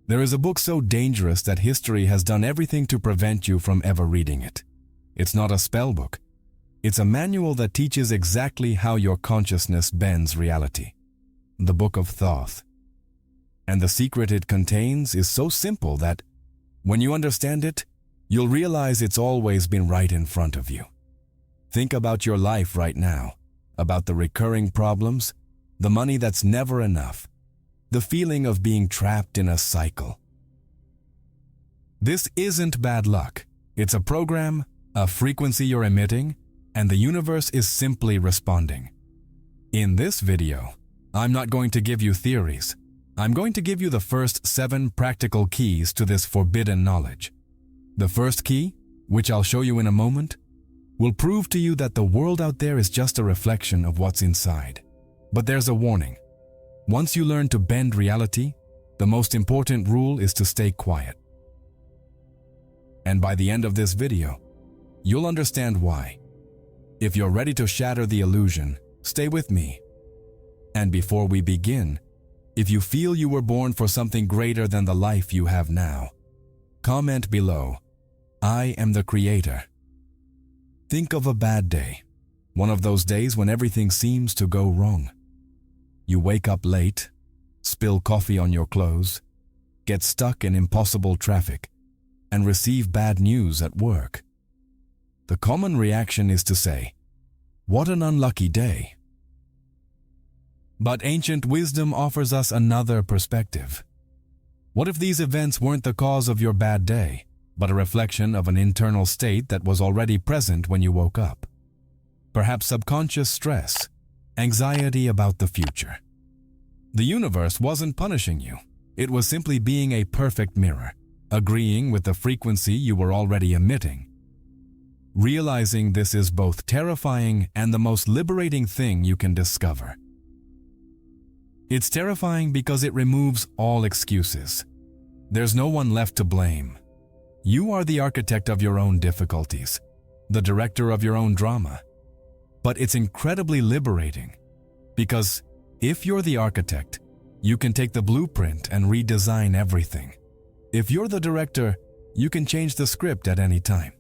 There is a book so dangerous that history has done everything to prevent you from ever reading it. It's not a spell book. It's a manual that teaches exactly how your consciousness bends reality. The Book of Thoth. And the secret it contains is so simple that, when you understand it, you'll realize it's always been right in front of you. Think about your life right now, about the recurring problems, the money that's never enough, the feeling of being trapped in a cycle. This isn't bad luck. It's a program, a frequency you're emitting, and the universe is simply responding. In this video, I'm not going to give you theories. I'm going to give you the first 7 practical keys to this forbidden knowledge. The first key, which I'll show you in a moment, will prove to you that the world out there is just a reflection of what's inside. But there's a warning. Once you learn to bend reality, the most important rule is to stay quiet. And by the end of this video, you'll understand why. If you're ready to shatter the illusion, stay with me. And before we begin, if you feel you were born for something greater than the life you have now, comment below, "I am the creator." Think of a bad day, one of those days when everything seems to go wrong. You wake up late, spill coffee on your clothes, get stuck in impossible traffic, and receive bad news at work. The common reaction is to say, "What an unlucky day." But ancient wisdom offers us another perspective. What if these events weren't the cause of your bad day, but a reflection of an internal state that was already present when you woke up? Perhaps subconscious stress, anxiety about the future. The universe wasn't punishing you. It was simply being a perfect mirror, agreeing with the frequency you were already emitting. Realizing this is both terrifying and the most liberating thing you can discover. It's terrifying because it removes all excuses. There's no one left to blame. You are the architect of your own difficulties, the director of your own drama. But it's incredibly liberating, because if you're the architect, you can take the blueprint and redesign everything. If you're the director, you can change the script at any time.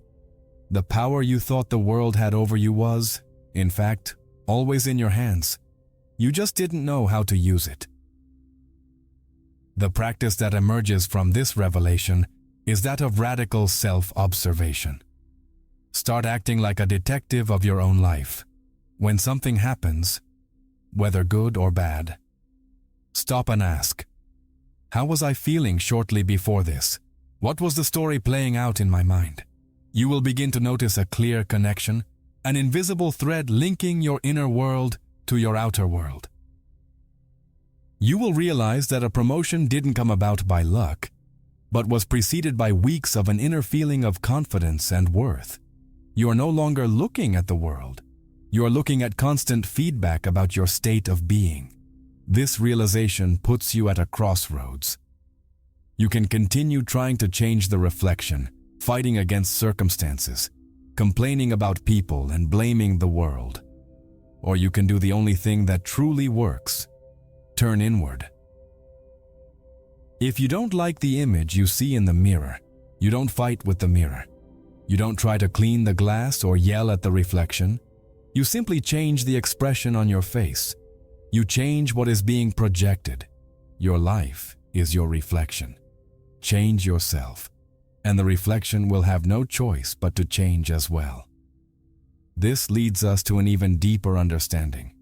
The power you thought the world had over you was, in fact, always in your hands. You just didn't know how to use it. The practice that emerges from this revelation is that of radical self-observation. Start acting like a detective of your own life. When something happens, whether good or bad, stop and ask, "How was I feeling shortly before this? What was the story playing out in my mind?" You will begin to notice a clear connection, an invisible thread linking your inner world to your outer world. You will realize that a promotion didn't come about by luck, but was preceded by weeks of an inner feeling of confidence and worth. You are no longer looking at the world. You are looking at constant feedback about your state of being. This realization puts you at a crossroads. You can continue trying to change the reflection, fighting against circumstances, complaining about people and blaming the world. Or you can do the only thing that truly works, turn inward. If you don't like the image you see in the mirror, you don't fight with the mirror. You don't try to clean the glass or yell at the reflection. You simply change the expression on your face. You change what is being projected. Your life is your reflection. Change yourself, and the reflection will have no choice but to change as well. This leads us to an even deeper understanding.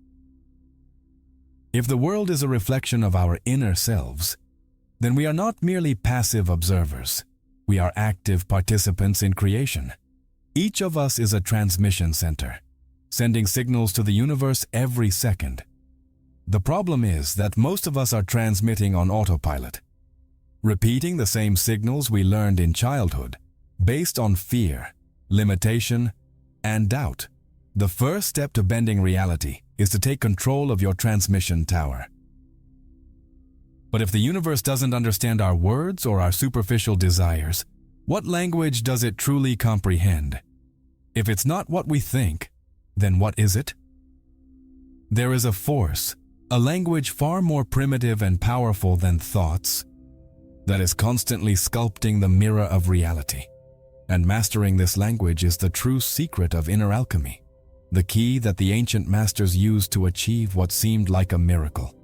If the world is a reflection of our inner selves, then we are not merely passive observers. We are active participants in creation. Each of us is a transmission center, sending signals to the universe every second. The problem is that most of us are transmitting on autopilot, repeating the same signals we learned in childhood, based on fear, limitation, and doubt. The first step to bending reality is to take control of your transmission tower. But if the universe doesn't understand our words or our superficial desires, what language does it truly comprehend? If it's not what we think, then what is it? There is a force, a language far more primitive and powerful than thoughts, that is constantly sculpting the mirror of reality. And mastering this language is the true secret of inner alchemy, the key that the ancient masters used to achieve what seemed like a miracle.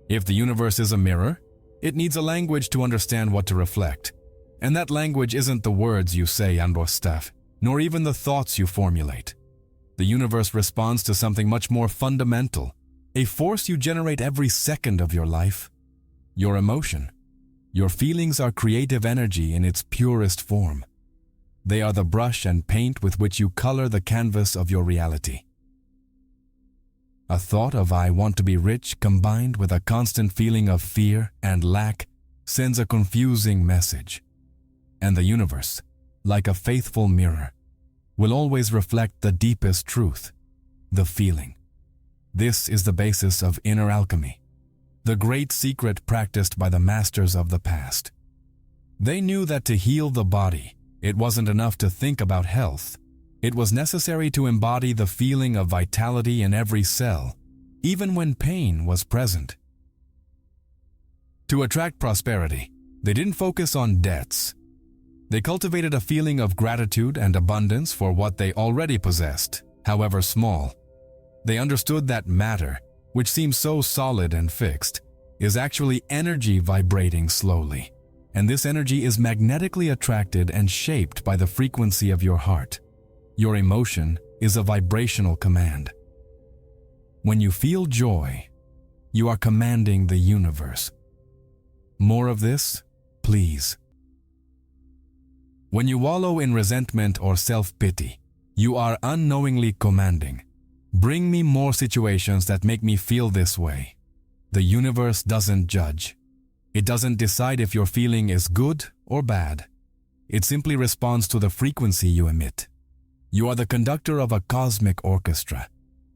If the universe is a mirror, it needs a language to understand what to reflect. And that language isn't the words you say and or stuff, nor even the thoughts you formulate. The universe responds to something much more fundamental, a force you generate every second of your life: your emotion. Your feelings are creative energy in its purest form. They are the brush and paint with which you color the canvas of your reality. A thought of "I want to be rich" combined with a constant feeling of fear and lack sends a confusing message. And the universe, like a faithful mirror, will always reflect the deepest truth, the feeling. This is the basis of inner alchemy, the great secret practiced by the masters of the past. They knew that to heal the body, it wasn't enough to think about health. It was necessary to embody the feeling of vitality in every cell, even when pain was present. To attract prosperity, they didn't focus on debts. They cultivated a feeling of gratitude and abundance for what they already possessed, however small. They understood that matter, which seems so solid and fixed, is actually energy vibrating slowly, and this energy is magnetically attracted and shaped by the frequency of your heart. Your emotion is a vibrational command. When you feel joy, you are commanding the universe. More of this, please. When you wallow in resentment or self-pity, you are unknowingly commanding, "Bring me more situations that make me feel this way." The universe doesn't judge. It doesn't decide if your feeling is good or bad. It simply responds to the frequency you emit. You are the conductor of a cosmic orchestra,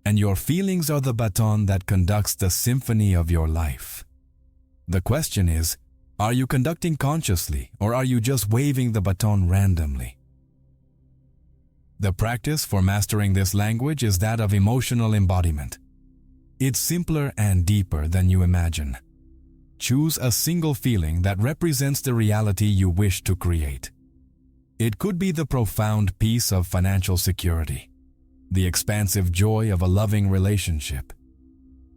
and your feelings are the baton that conducts the symphony of your life. The question is, are you conducting consciously, or are you just waving the baton randomly? The practice for mastering this language is that of emotional embodiment. It's simpler and deeper than you imagine. Choose a single feeling that represents the reality you wish to create. It could be the profound peace of financial security, the expansive joy of a loving relationship,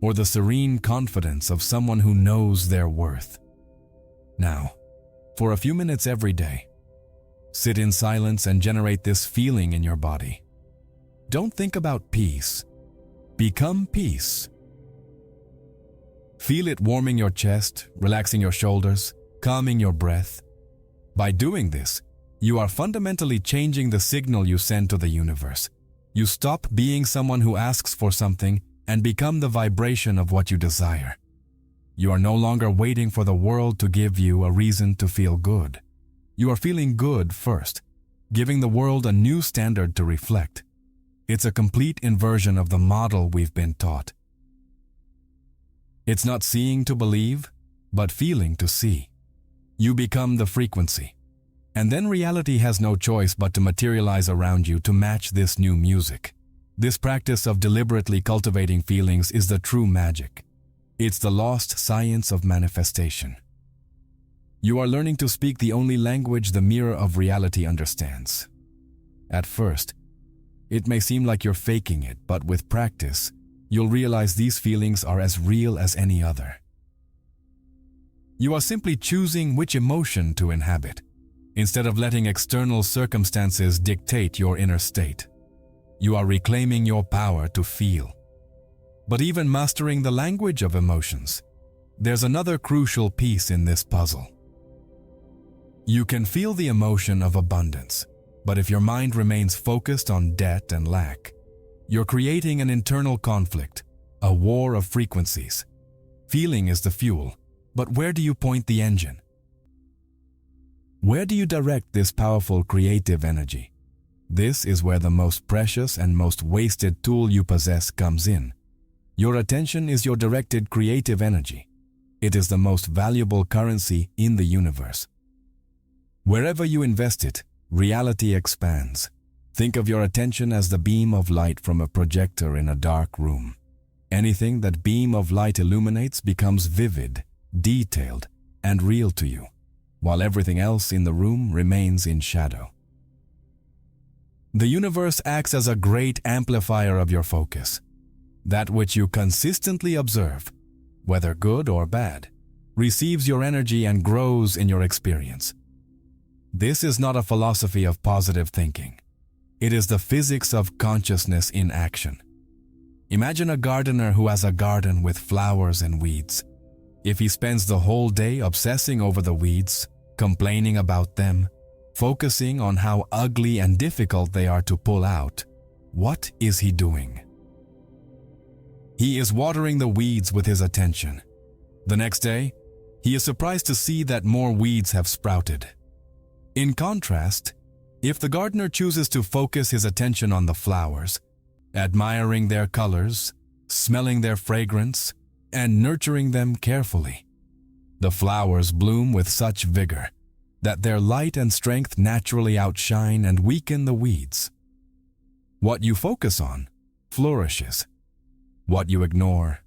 or the serene confidence of someone who knows their worth. Now, for a few minutes every day, sit in silence and generate this feeling in your body. Don't think about peace. Become peace. Feel it warming your chest, relaxing your shoulders, calming your breath. By doing this, you are fundamentally changing the signal you send to the universe. You stop being someone who asks for something and become the vibration of what you desire. You are no longer waiting for the world to give you a reason to feel good. You are feeling good first, giving the world a new standard to reflect. It's a complete inversion of the model we've been taught. It's not seeing to believe, but feeling to see. You become the frequency. And then reality has no choice but to materialize around you to match this new music. This practice of deliberately cultivating feelings is the true magic. It's the lost science of manifestation. You are learning to speak the only language the mirror of reality understands. At first, it may seem like you're faking it, but with practice, you'll realize these feelings are as real as any other. You are simply choosing which emotion to inhabit, instead of letting external circumstances dictate your inner state. You are reclaiming your power to feel. But even mastering the language of emotions, there's another crucial piece in this puzzle. You can feel the emotion of abundance, but if your mind remains focused on debt and lack, you're creating an internal conflict, a war of frequencies. Feeling is the fuel, but where do you point the engine? Where do you direct this powerful creative energy? This is where the most precious and most wasted tool you possess comes in. Your attention is your directed creative energy. It is the most valuable currency in the universe. Wherever you invest it, reality expands. Think of your attention as the beam of light from a projector in a dark room. Anything that beam of light illuminates becomes vivid, detailed, and real to you, while everything else in the room remains in shadow. The universe acts as a great amplifier of your focus. That which you consistently observe, whether good or bad, receives your energy and grows in your experience. This is not a philosophy of positive thinking. It is the physics of consciousness in action. Imagine a gardener who has a garden with flowers and weeds. If he spends the whole day obsessing over the weeds, complaining about them, focusing on how ugly and difficult they are to pull out, what is he doing? He is watering the weeds with his attention. The next day, he is surprised to see that more weeds have sprouted. In contrast, if the gardener chooses to focus his attention on the flowers, admiring their colors, smelling their fragrance, and nurturing them carefully, the flowers bloom with such vigor that their light and strength naturally outshine and weaken the weeds. What you focus on flourishes. What you ignore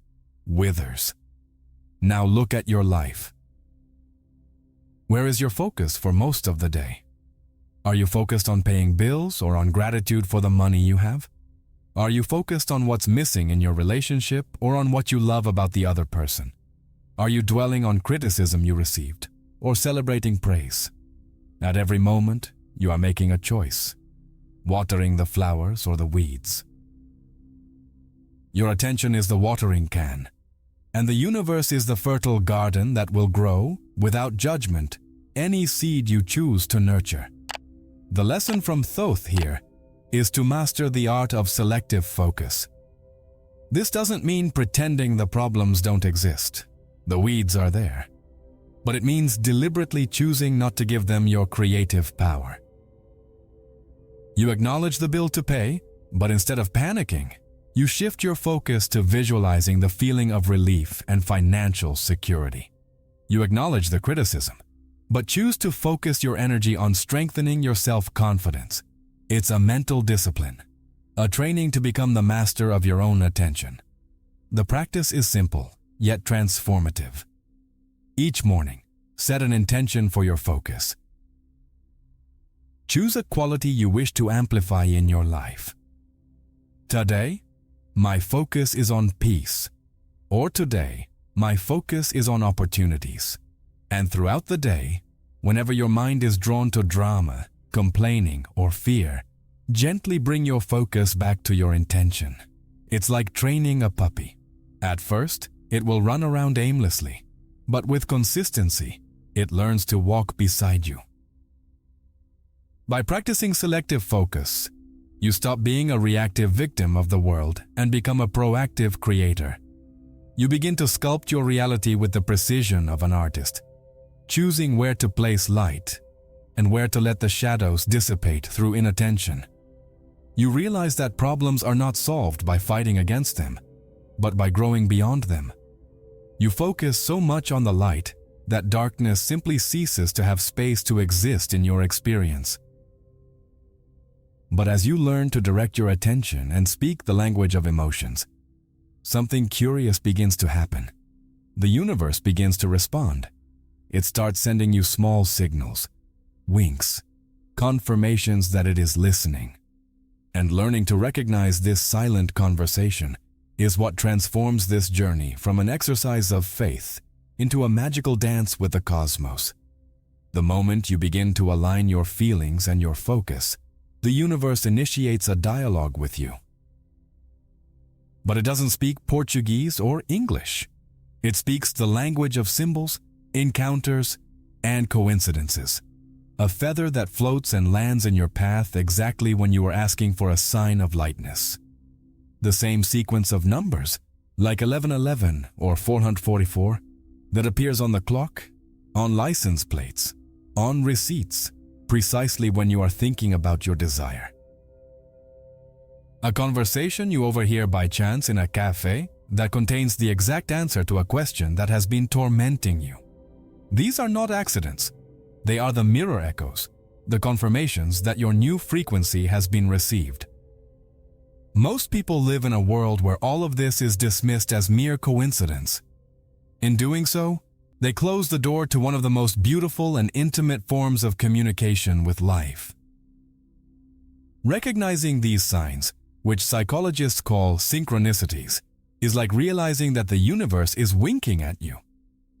withers. Now look at your life. Where is your focus for most of the day? Are you focused on paying bills or on gratitude for the money you have? Are you focused on what's missing in your relationship or on what you love about the other person? Are you dwelling on criticism you received or celebrating praise? At every moment, you are making a choice, watering the flowers or the weeds. Your attention is the watering can, and the universe is the fertile garden that will grow, without judgment, any seed you choose to nurture. The lesson from Thoth here is to master the art of selective focus. This doesn't mean pretending the problems don't exist. The weeds are there. But it means deliberately choosing not to give them your creative power. You acknowledge the bill to pay, but instead of panicking, you shift your focus to visualizing the feeling of relief and financial security. You acknowledge the criticism, but choose to focus your energy on strengthening your self-confidence. It's a mental discipline, a training to become the master of your own attention. The practice is simple, yet transformative. Each morning, set an intention for your focus. Choose a quality you wish to amplify in your life. Today, my focus is on peace. Or today, my focus is on opportunities. And throughout the day, whenever your mind is drawn to drama, complaining, or fear, gently bring your focus back to your intention. It's like training a puppy. At first, it will run around aimlessly, but with consistency, it learns to walk beside you. By practicing selective focus, you stop being a reactive victim of the world and become a proactive creator. You begin to sculpt your reality with the precision of an artist, choosing where to place light and where to let the shadows dissipate through inattention. You realize that problems are not solved by fighting against them, but by growing beyond them. You focus so much on the light that darkness simply ceases to have space to exist in your experience. But as you learn to direct your attention and speak the language of emotions, something curious begins to happen. The universe begins to respond. It starts sending you small signals, winks, confirmations that it is listening. And learning to recognize this silent conversation is what transforms this journey from an exercise of faith into a magical dance with the cosmos. The moment you begin to align your feelings and your focus, the universe initiates a dialogue with you. But it doesn't speak Portuguese or English. It speaks the language of symbols, encounters, and coincidences. A feather that floats and lands in your path exactly when you are asking for a sign of lightness. The same sequence of numbers, like 1111 or 444, that appears on the clock, on license plates, on receipts, precisely when you are thinking about your desire. A conversation you overhear by chance in a cafe that contains the exact answer to a question that has been tormenting you. These are not accidents. They are the mirror echoes, the confirmations that your new frequency has been received. Most people live in a world where all of this is dismissed as mere coincidence. In doing so, They close the door to one of the most beautiful and intimate forms of communication with life. Recognizing these signs, which psychologists call synchronicities, is like realizing that the universe is winking at you.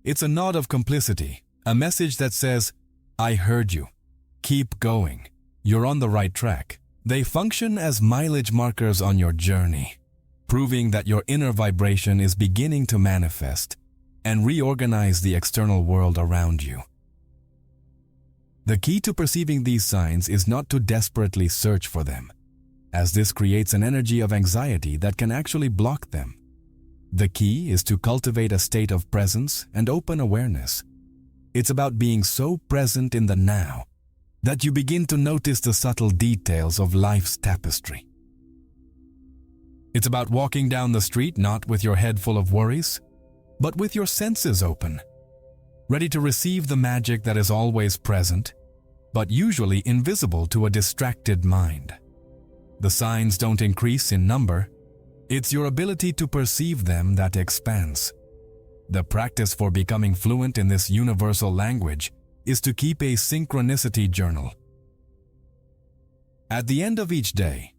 It's a nod of complicity, a message that says, "I heard you. Keep going. You're on the right track." They function as mileage markers on your journey, proving that your inner vibration is beginning to manifest and reorganize the external world around you. The key to perceiving these signs is not to desperately search for them, as this creates an energy of anxiety that can actually block them. The key is to cultivate a state of presence and open awareness. It's about being so present in the now that you begin to notice the subtle details of life's tapestry. It's about walking down the street not with your head full of worries, but with your senses open, ready to receive the magic that is always present, but usually invisible to a distracted mind. The signs don't increase in number. It's your ability to perceive them that expands. The practice for becoming fluent in this universal language is to keep a synchronicity journal. At the end of each day,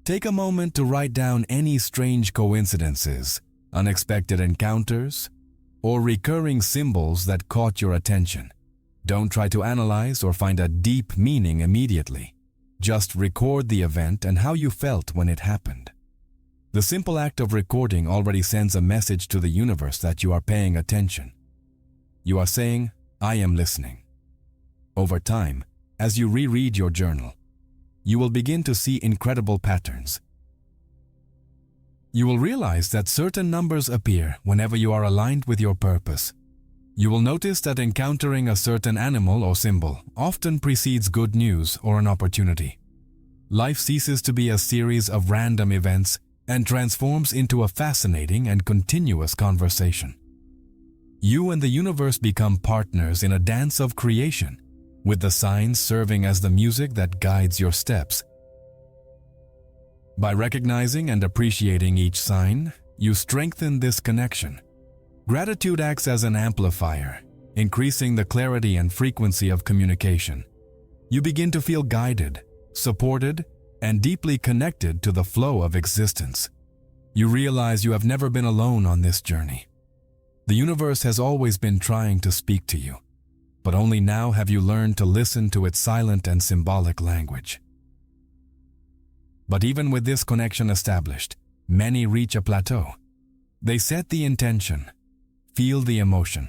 take a moment to write down any strange coincidences, unexpected encounters, or recurring symbols that caught your attention. Don't try to analyze or find a deep meaning immediately. Just record the event and how you felt when it happened. The simple act of recording already sends a message to the universe that you are paying attention. You are saying, "I am listening." Over time, as you reread your journal, you will begin to see incredible patterns. You will realize that certain numbers appear whenever you are aligned with your purpose. You will notice that encountering a certain animal or symbol often precedes good news or an opportunity. Life ceases to be a series of random events and transforms into a fascinating and continuous conversation. You and the universe become partners in a dance of creation, with the signs serving as the music that guides your steps. By recognizing and appreciating each sign, you strengthen this connection. Gratitude acts as an amplifier, increasing the clarity and frequency of communication. You begin to feel guided, supported, and deeply connected to the flow of existence. You realize you have never been alone on this journey. The universe has always been trying to speak to you, but only now have you learned to listen to its silent and symbolic language. But even with this connection established, many reach a plateau. They set the intention, feel the emotion,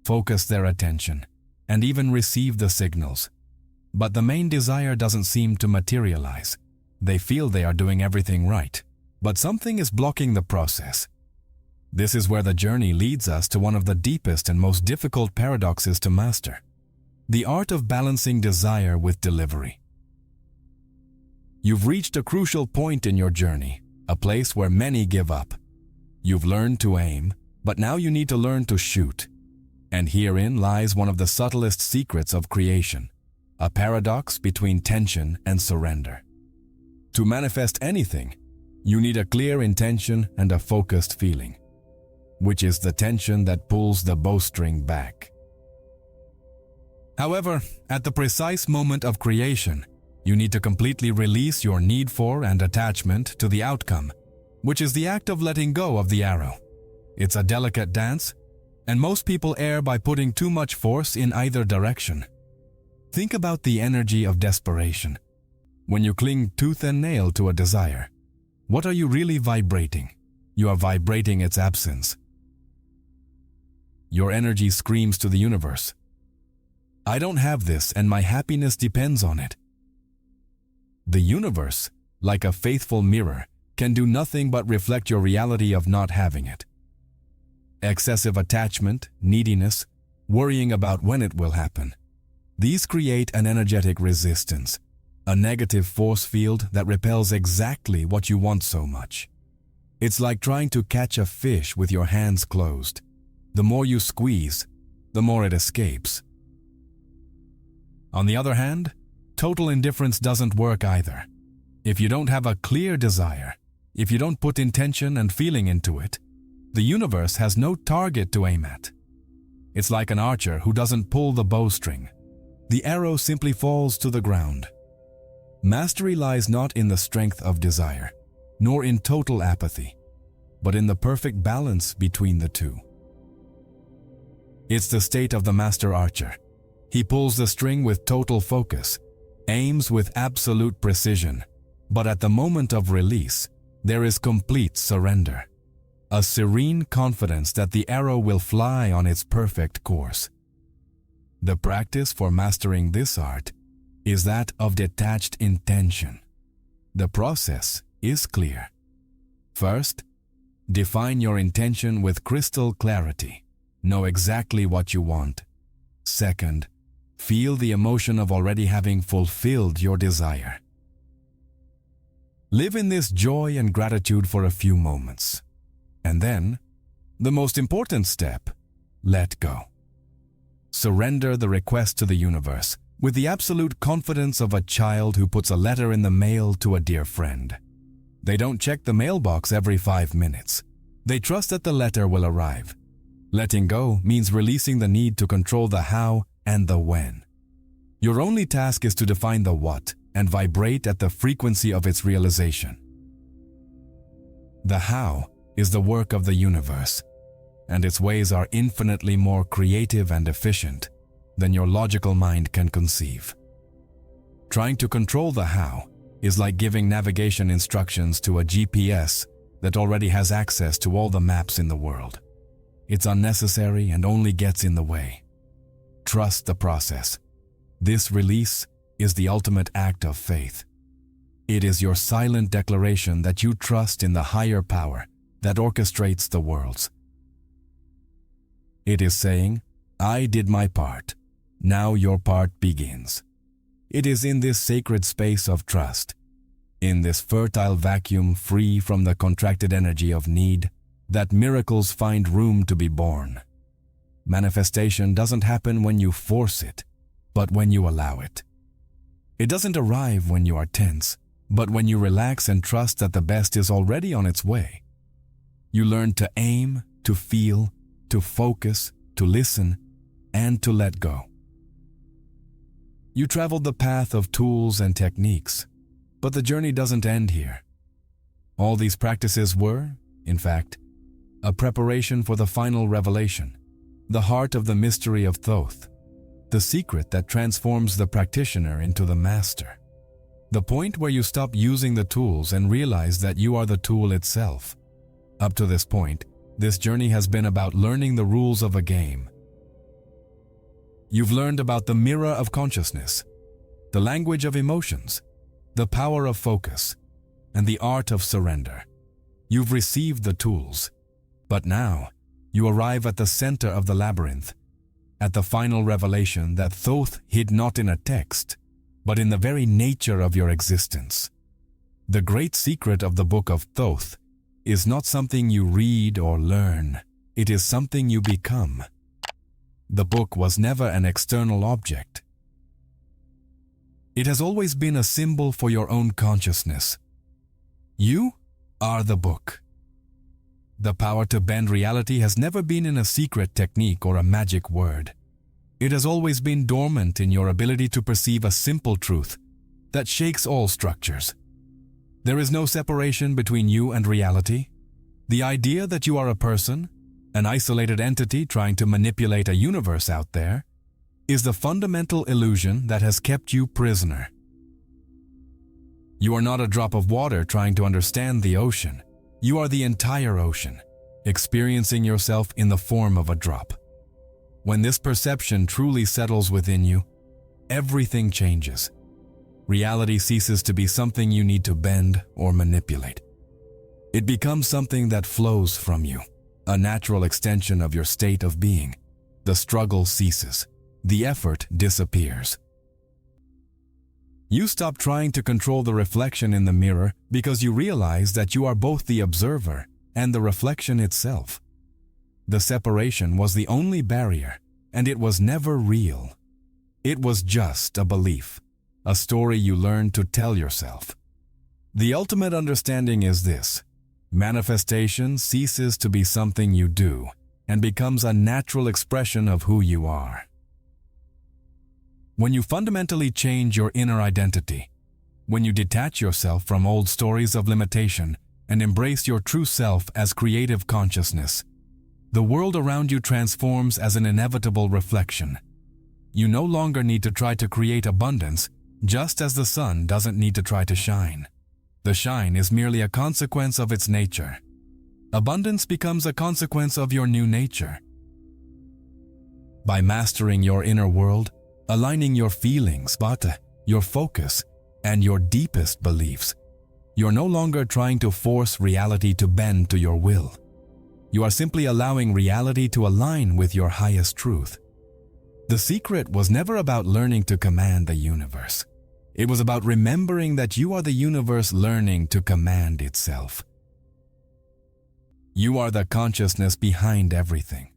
focus their attention, and even receive the signals. But the main desire doesn't seem to materialize. They feel they are doing everything right, but something is blocking the process. This is where the journey leads us to one of the deepest and most difficult paradoxes to master: the art of balancing desire with delivery. You've reached a crucial point in your journey, a place where many give up. You've learned to aim, but now you need to learn to shoot. And herein lies one of the subtlest secrets of creation, a paradox between tension and surrender. To manifest anything, you need a clear intention and a focused feeling, which is the tension that pulls the bowstring back. However, at the precise moment of creation, you need to completely release your need for and attachment to the outcome, which is the act of letting go of the arrow. It's a delicate dance, and most people err by putting too much force in either direction. Think about the energy of desperation. When you cling tooth and nail to a desire, what are you really vibrating? You are vibrating its absence. Your energy screams to the universe, "I don't have this and my happiness depends on it." The universe, like a faithful mirror, can do nothing but reflect your reality of not having it. Excessive attachment, neediness, worrying about when it will happen. These create an energetic resistance, a negative force field that repels exactly what you want so much. It's like trying to catch a fish with your hands closed. The more you squeeze, the more it escapes. On the other hand, total indifference doesn't work either. If you don't have a clear desire, if you don't put intention and feeling into it, the universe has no target to aim at. It's like an archer who doesn't pull the bowstring. The arrow simply falls to the ground. Mastery lies not in the strength of desire, nor in total apathy, but in the perfect balance between the two. It's the state of the master archer. He pulls the string with total focus, aims with absolute precision, but at the moment of release, there is complete surrender, a serene confidence that the arrow will fly on its perfect course. The practice for mastering this art is that of detached intention. The process is clear. First, define your intention with crystal clarity. Know exactly what you want. Second, feel the emotion of already having fulfilled your desire. Live in this joy and gratitude for a few moments. And then, the most important step, let go. Surrender the request to the universe with the absolute confidence of a child who puts a letter in the mail to a dear friend. They don't check the mailbox every 5 minutes. They trust that the letter will arrive. Letting go means releasing the need to control the how and the when. Your only task is to define the what and vibrate at the frequency of its realization. The how is the work of the universe, and its ways are infinitely more creative and efficient than your logical mind can conceive. Trying to control the how is like giving navigation instructions to a GPS that already has access to all the maps in the world. It's unnecessary and only gets in the way. Trust the process. This release is the ultimate act of faith. It is your silent declaration that you trust in the higher power that orchestrates the worlds. It is saying, I did my part. Now your part begins. It is in this sacred space of trust, in this fertile vacuum free from the contracted energy of need, that miracles find room to be born. Manifestation doesn't happen when you force it, but when you allow it. It doesn't arrive when you are tense, but when you relax and trust that the best is already on its way. You learn to aim, to feel, to focus, to listen, and to let go. You traveled the path of tools and techniques, but the journey doesn't end here. All these practices were, in fact, a preparation for the final revelation, the heart of the mystery of Thoth, the secret that transforms the practitioner into the master. The point where you stop using the tools and realize that you are the tool itself. Up to this point, this journey has been about learning the rules of a game. You've learned about the mirror of consciousness, the language of emotions, the power of focus, and the art of surrender. You've received the tools, but now you arrive at the center of the labyrinth, at the final revelation that Thoth hid not in a text, but in the very nature of your existence. The great secret of the Book of Thoth is not something you read or learn, it is something you become. The book was never an external object. It has always been a symbol for your own consciousness. You are the book. The power to bend reality has never been in a secret technique or a magic word. It has always been dormant in your ability to perceive a simple truth that shakes all structures. There is no separation between you and reality. The idea that you are a person, an isolated entity trying to manipulate a universe out there, is the fundamental illusion that has kept you prisoner. You are not a drop of water trying to understand the ocean. You are the entire ocean, experiencing yourself in the form of a drop. When this perception truly settles within you, everything changes. Reality ceases to be something you need to bend or manipulate. It becomes something that flows from you, a natural extension of your state of being. The struggle ceases. The effort disappears. You stop trying to control the reflection in the mirror because you realize that you are both the observer and the reflection itself. The separation was the only barrier, and it was never real. It was just a belief, a story you learned to tell yourself. The ultimate understanding is this: manifestation ceases to be something you do and becomes a natural expression of who you are. When you fundamentally change your inner identity, when you detach yourself from old stories of limitation and embrace your true self as creative consciousness, the world around you transforms as an inevitable reflection. You no longer need to try to create abundance, just as the sun doesn't need to try to shine. The shine is merely a consequence of its nature. Abundance becomes a consequence of your new nature. By mastering your inner world, aligning your feelings, your focus, and your deepest beliefs, you're no longer trying to force reality to bend to your will. You are simply allowing reality to align with your highest truth. The secret was never about learning to command the universe. It was about remembering that you are the universe learning to command itself. You are the consciousness behind everything,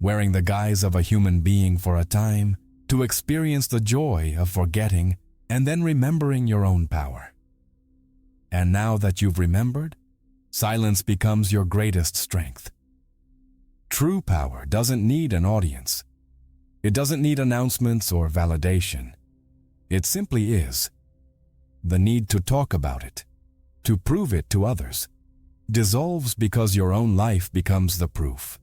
wearing the guise of a human being for a time to experience the joy of forgetting and then remembering your own power. And now that you've remembered, silence becomes your greatest strength. True power doesn't need an audience. It doesn't need announcements or validation. It simply is. The need to talk about it, to prove it to others, dissolves because your own life becomes the proof.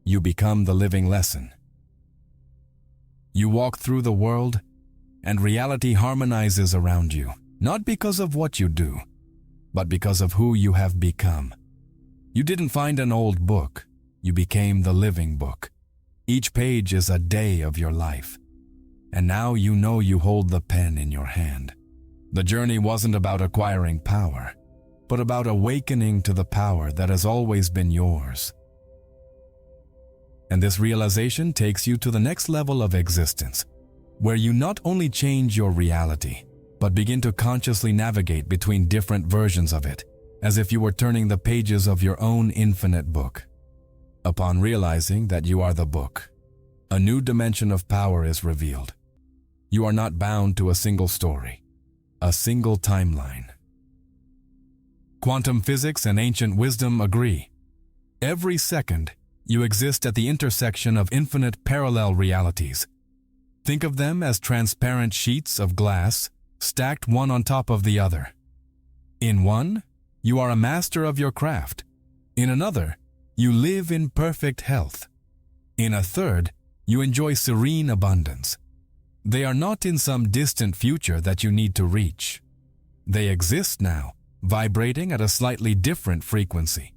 You become the living lesson. You walk through the world, and reality harmonizes around you, not because of what you do, but because of who you have become. You didn't find an old book, you became the living book. Each page is a day of your life, and now you know you hold the pen in your hand. The journey wasn't about acquiring power, but about awakening to the power that has always been yours. And this realization takes you to the next level of existence, where you not only change your reality, but begin to consciously navigate between different versions of it, as if you were turning the pages of your own infinite book. Upon realizing that you are the book, a new dimension of power is revealed. You are not bound to a single story, a single timeline. Quantum physics and ancient wisdom agree. Every second, you exist at the intersection of infinite parallel realities. Think of them as transparent sheets of glass stacked one on top of the other. In one, you are a master of your craft. In another, you live in perfect health. In a third, you enjoy serene abundance. They are not in some distant future that you need to reach. They exist now, vibrating at a slightly different frequency.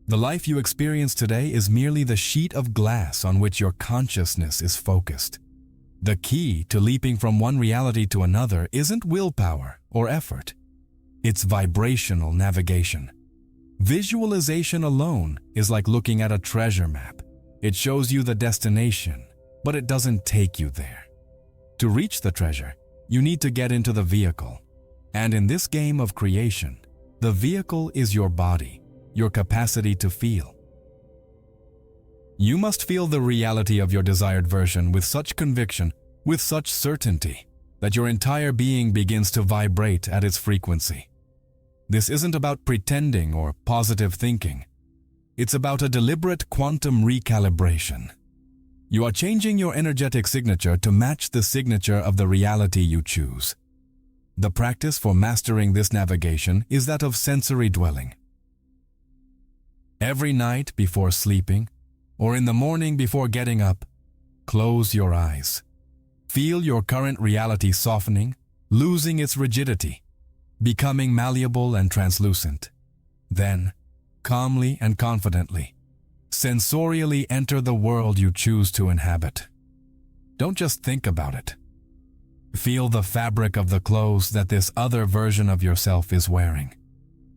The life you experience today is merely the sheet of glass on which your consciousness is focused. The key to leaping from one reality to another isn't willpower or effort. It's vibrational navigation. Visualization alone is like looking at a treasure map. It shows you the destination, but it doesn't take you there. To reach the treasure, you need to get into the vehicle. And in this game of creation, the vehicle is your body, your capacity to feel. You must feel the reality of your desired version with such conviction, with such certainty, that your entire being begins to vibrate at its frequency. This isn't about pretending or positive thinking. It's about a deliberate quantum recalibration. You are changing your energetic signature to match the signature of the reality you choose. The practice for mastering this navigation is that of sensory dwelling. Every night before sleeping, or in the morning before getting up, close your eyes. Feel your current reality softening, losing its rigidity, becoming malleable and translucent. Then, calmly and confidently, sensorially enter the world you choose to inhabit. Don't just think about it. Feel the fabric of the clothes that this other version of yourself is wearing.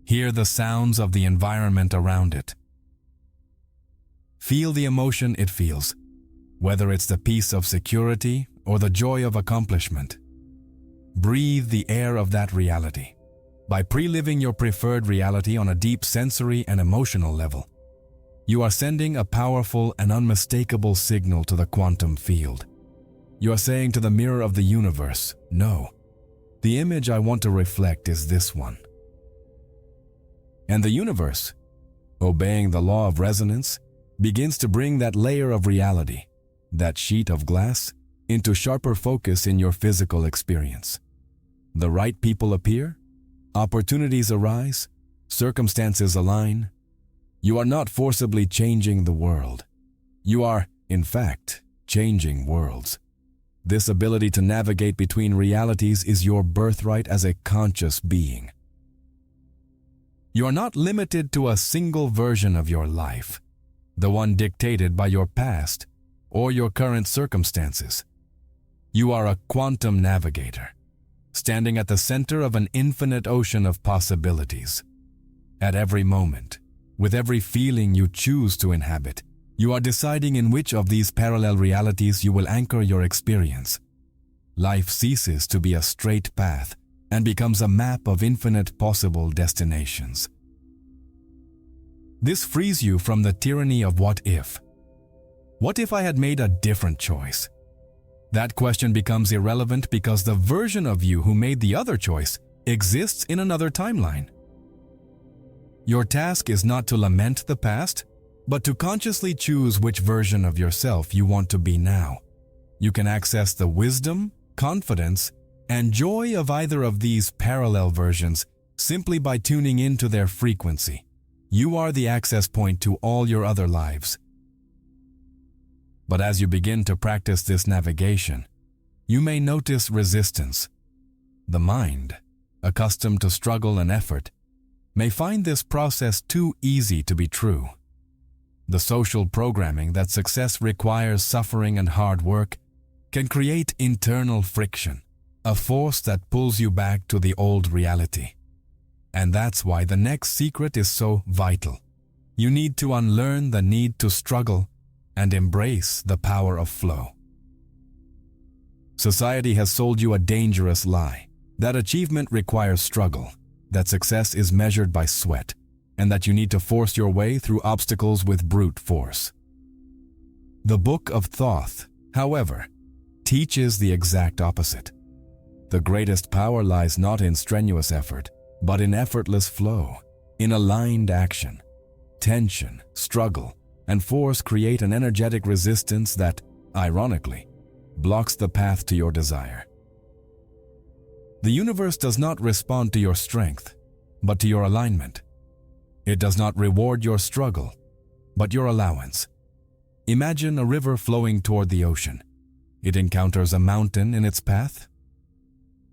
Hear the sounds of the environment around it. Feel the emotion it feels, whether it's the peace of security or the joy of accomplishment. Breathe the air of that reality. By pre-living your preferred reality on a deep sensory and emotional level, you are sending a powerful and unmistakable signal to the quantum field. You are saying to the mirror of the universe, no, the image I want to reflect is this one. And the universe, Obeying the law of resonance begins to bring that layer of reality, that sheet of glass, into sharper focus in your physical experience. The right people appear, opportunities arise, circumstances align. You are not forcibly changing the world. You are, in fact, changing worlds. This ability to navigate between realities is your birthright as a conscious being. You are not limited to a single version of your life, the one dictated by your past or your current circumstances. You are a quantum navigator, standing at the center of an infinite ocean of possibilities. At every moment, with every feeling you choose to inhabit, you are deciding in which of these parallel realities you will anchor your experience. Life ceases to be a straight path and becomes a map of infinite possible destinations. This frees you from the tyranny of what if. What if I had made a different choice? That question becomes irrelevant because the version of you who made the other choice exists in another timeline. Your task is not to lament the past, but to consciously choose which version of yourself you want to be now. You can access the wisdom, confidence, and joy of either of these parallel versions simply by tuning into their frequency. You are the access point to all your other lives. But as you begin to practice this navigation, you may notice resistance. The mind, accustomed to struggle and effort, may find this process too easy to be true. The social programming that success requires suffering and hard work can create internal friction, a force that pulls you back to the old reality. And that's why the next secret is so vital. You need to unlearn the need to struggle and embrace the power of flow. Society has sold you a dangerous lie, that achievement requires struggle, that success is measured by sweat, and that you need to force your way through obstacles with brute force. The Book of Thoth, however, teaches the exact opposite. The greatest power lies not in strenuous effort, but in effortless flow, in aligned action. Tension, struggle, and force create an energetic resistance that, ironically, blocks the path to your desire. The universe does not respond to your strength, but to your alignment. It does not reward your struggle, but your allowance. Imagine a river flowing toward the ocean. It encounters a mountain in its path.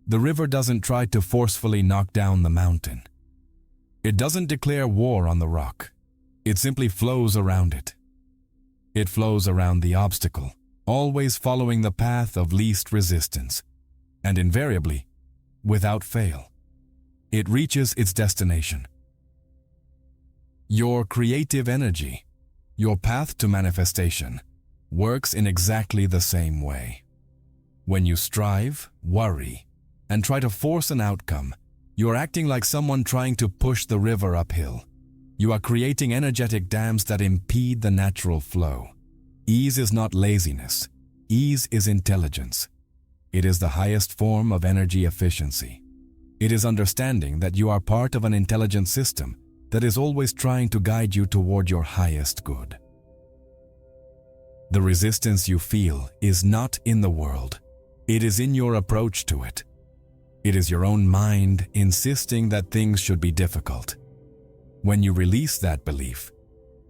The river doesn't try to forcefully knock down the mountain. It doesn't declare war on the rock. It simply flows around it. It flows around the obstacle, always following the path of least resistance, and invariably, without fail, it reaches its destination. Your creative energy, your path to manifestation, works in exactly the same way. When you strive, worry, and try to force an outcome, you are acting like someone trying to push the river uphill. You are creating energetic dams that impede the natural flow. Ease is not laziness. Ease is intelligence. It is the highest form of energy efficiency. It is understanding that you are part of an intelligent system that is always trying to guide you toward your highest good. The resistance you feel is not in the world. It is in your approach to it. It is your own mind insisting that things should be difficult. When you release that belief,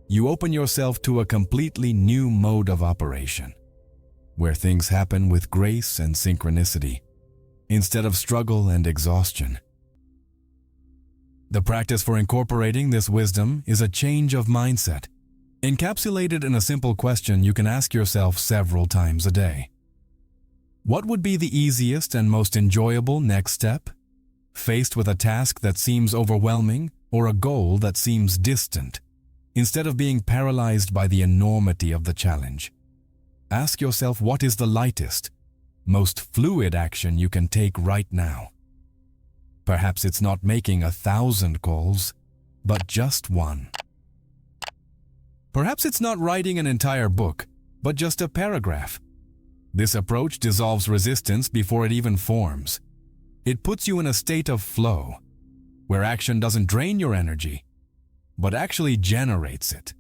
you open yourself to a completely new mode of operation, where things happen with grace and synchronicity, instead of struggle and exhaustion. The practice for incorporating this wisdom is a change of mindset, encapsulated in a simple question you can ask yourself several times a day. What would be the easiest and most enjoyable next step? Faced with a task that seems overwhelming or a goal that seems distant, instead of being paralyzed by the enormity of the challenge, ask yourself what is the lightest, most fluid action you can take right now. Perhaps it's not making 1,000 calls, but just one. Perhaps it's not writing an entire book, but just a paragraph. This approach dissolves resistance before it even forms. It puts you in a state of flow, where action doesn't drain your energy, but actually generates it.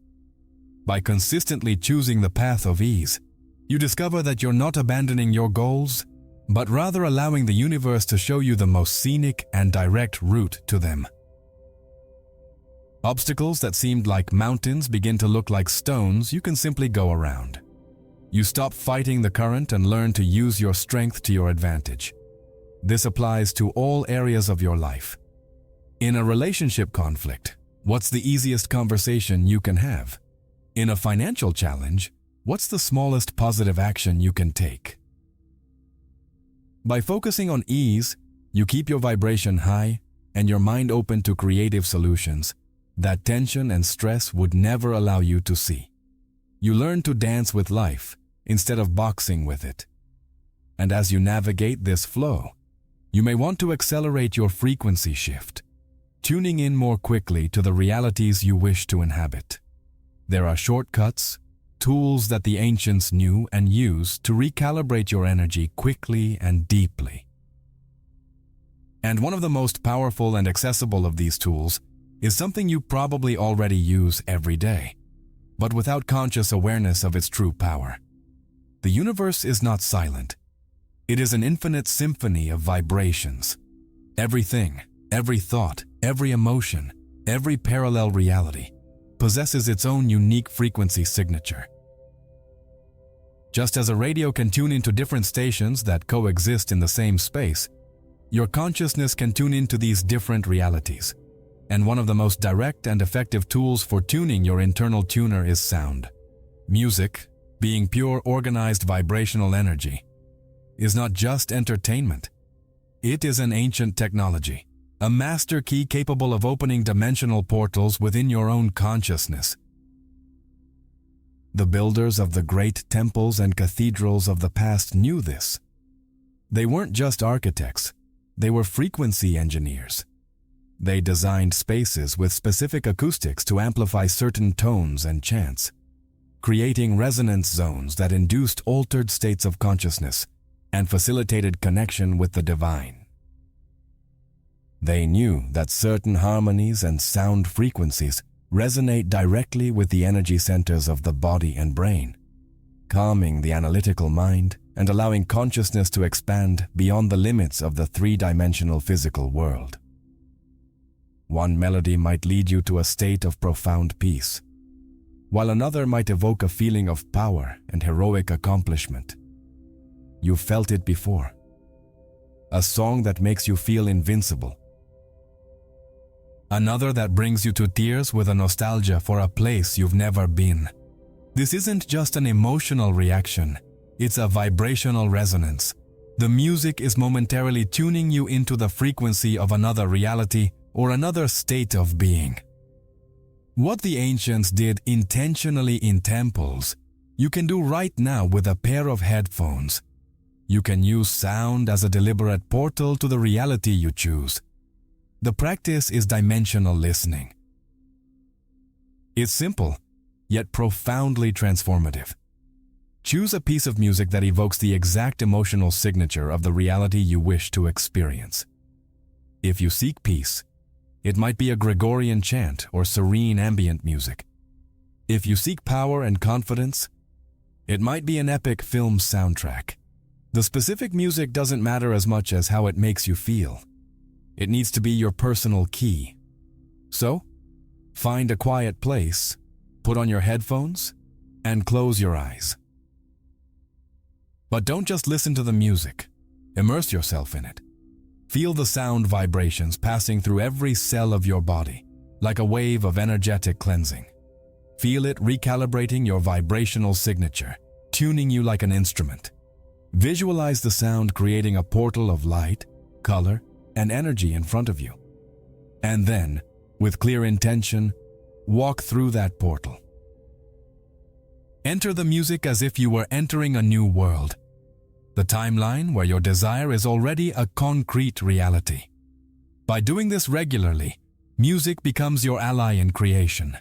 By consistently choosing the path of ease, you discover that you're not abandoning your goals, but rather allowing the universe to show you the most scenic and direct route to them. Obstacles that seemed like mountains begin to look like stones you can simply go around. You stop fighting the current and learn to use your strength to your advantage. This applies to all areas of your life. In a relationship conflict, what's the easiest conversation you can have? In a financial challenge, what's the smallest positive action you can take? By focusing on ease, you keep your vibration high and your mind open to creative solutions that tension and stress would never allow you to see. You learn to dance with life instead of boxing with it. And as you navigate this flow, you may want to accelerate your frequency shift, tuning in more quickly to the realities you wish to inhabit. There are shortcuts, tools that the ancients knew and used to recalibrate your energy quickly and deeply. And one of the most powerful and accessible of these tools is something you probably already use every day, but without conscious awareness of its true power. The universe is not silent. It is an infinite symphony of vibrations. Everything, every thought, every emotion, every parallel reality possesses its own unique frequency signature. Just as a radio can tune into different stations that coexist in the same space, your consciousness can tune into these different realities. And one of the most direct and effective tools for tuning your internal tuner is sound. Music, being pure organized vibrational energy, is not just entertainment. It is an ancient technology, a master key capable of opening dimensional portals within your own consciousness. The builders of the great temples and cathedrals of the past knew this. They weren't just architects, they were frequency engineers. They designed spaces with specific acoustics to amplify certain tones and chants, creating resonance zones that induced altered states of consciousness and facilitated connection with the divine. They knew that certain harmonies and sound frequencies resonate directly with the energy centers of the body and brain, calming the analytical mind and allowing consciousness to expand beyond the limits of the three-dimensional physical world. One melody might lead you to a state of profound peace, while another might evoke a feeling of power and heroic accomplishment. You've felt it before. A song that makes you feel invincible. Another that brings you to tears with a nostalgia for a place you've never been. This isn't just an emotional reaction, it's a vibrational resonance. The music is momentarily tuning you into the frequency of another reality or another state of being. What the ancients did intentionally in temples, you can do right now with a pair of headphones. You can use sound as a deliberate portal to the reality you choose. The practice is dimensional listening. It's simple, yet profoundly transformative. Choose a piece of music that evokes the exact emotional signature of the reality you wish to experience. If you seek peace, it might be a Gregorian chant or serene ambient music. If you seek power and confidence, it might be an epic film soundtrack. The specific music doesn't matter as much as how it makes you feel. It needs to be your personal key. So, find a quiet place, put on your headphones, and close your eyes. But don't just listen to the music. Immerse yourself in it. Feel the sound vibrations passing through every cell of your body, like a wave of energetic cleansing. Feel it recalibrating your vibrational signature, tuning you like an instrument. Visualize the sound creating a portal of light, color, and energy in front of you. And then, with clear intention, walk through that portal. Enter the music as if you were entering a new world, the timeline where your desire is already a concrete reality. By doing this regularly, music becomes your ally in creation.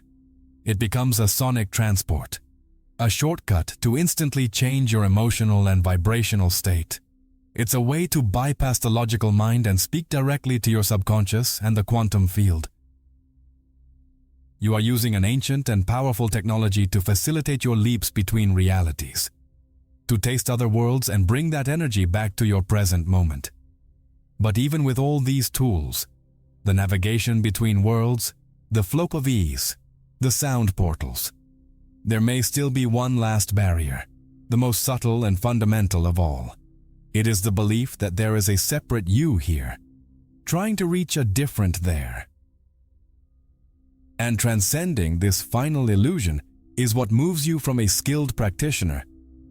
It becomes a sonic transport, a shortcut to instantly change your emotional and vibrational state. It's a way to bypass the logical mind and speak directly to your subconscious and the quantum field. You are using an ancient and powerful technology to facilitate your leaps between realities, to taste other worlds and bring that energy back to your present moment. But even with all these tools, the navigation between worlds, the flow of ease, the sound portals, there may still be one last barrier, the most subtle and fundamental of all. It is the belief that there is a separate you here, trying to reach a different there. And transcending this final illusion is what moves you from a skilled practitioner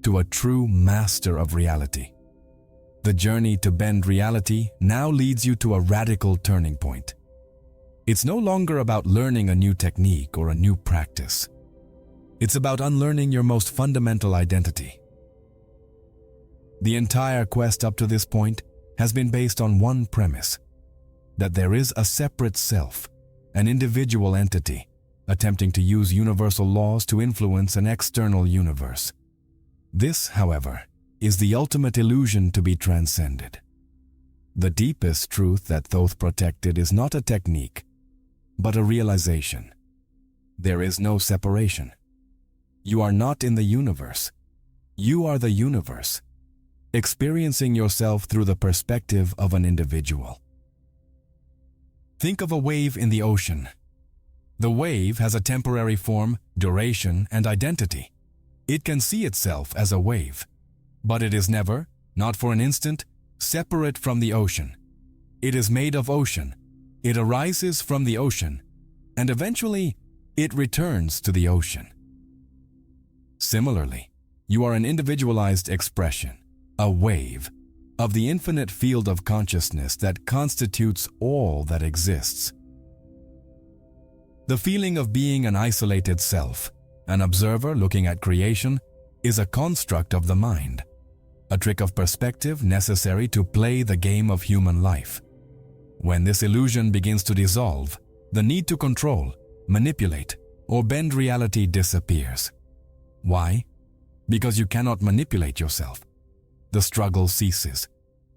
to a true master of reality. The journey to bend reality now leads you to a radical turning point. It's no longer about learning a new technique or a new practice. It's about unlearning your most fundamental identity. The entire quest up to this point has been based on one premise: that there is a separate self, an individual entity, attempting to use universal laws to influence an external universe. This, however, is the ultimate illusion to be transcended. The deepest truth that Thoth protected is not a technique, but a realization. There is no separation. You are not in the universe. You are the universe, experiencing yourself through the perspective of an individual. Think of a wave in the ocean. The wave has a temporary form, duration, and identity. It can see itself as a wave, but it is never, not for an instant, separate from the ocean. It is made of ocean. It arises from the ocean, and eventually, it returns to the ocean. Similarly, you are an individualized expression, a wave, of the infinite field of consciousness that constitutes all that exists. The feeling of being an isolated self, an observer looking at creation, is a construct of the mind, a trick of perspective necessary to play the game of human life. When this illusion begins to dissolve, the need to control, manipulate, or bend reality disappears. Why? Because you cannot manipulate yourself. The struggle ceases.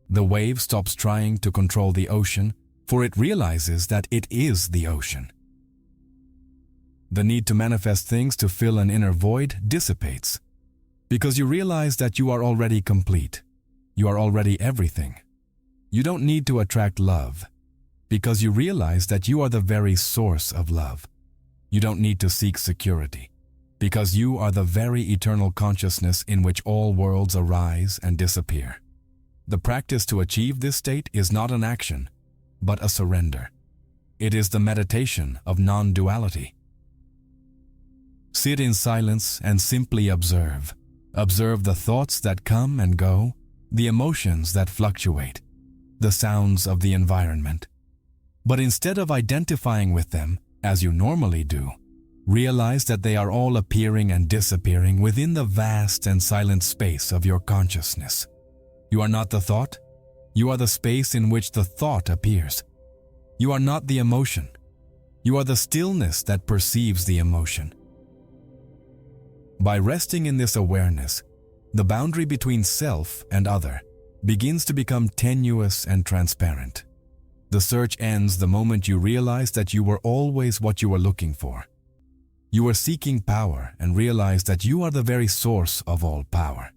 The wave stops trying to control the ocean, for it realizes that it is the ocean. The need to manifest things to fill an inner void dissipates, because you realize that you are already complete. You are already everything. You don't need to attract love, because you realize that you are the very source of love. You don't need to seek security, because you are the very eternal consciousness in which all worlds arise and disappear. The practice to achieve this state is not an action, but a surrender. It is the meditation of non-duality. Sit in silence and simply observe. Observe the thoughts that come and go, the emotions that fluctuate, the sounds of the environment. But instead of identifying with them, as you normally do, realize that they are all appearing and disappearing within the vast and silent space of your consciousness. You are not the thought. You are the space in which the thought appears. You are not the emotion. You are the stillness that perceives the emotion. By resting in this awareness, the boundary between self and other begins to become tenuous and transparent. The search ends the moment you realize that you were always what you were looking for. You were seeking power and realized that you are the very source of all power.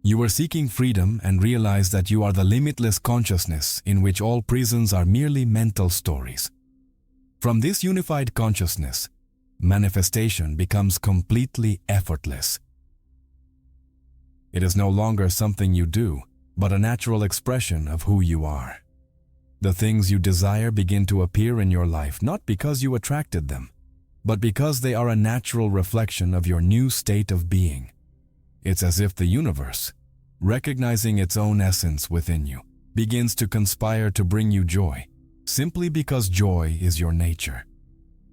You were seeking freedom and realized that you are the limitless consciousness in which all prisons are merely mental stories. From this unified consciousness, manifestation becomes completely effortless. It is no longer something you do, but a natural expression of who you are. The things you desire begin to appear in your life not because you attracted them, but because they are a natural reflection of your new state of being. It's as if the universe, recognizing its own essence within you, begins to conspire to bring you joy, simply because joy is your nature.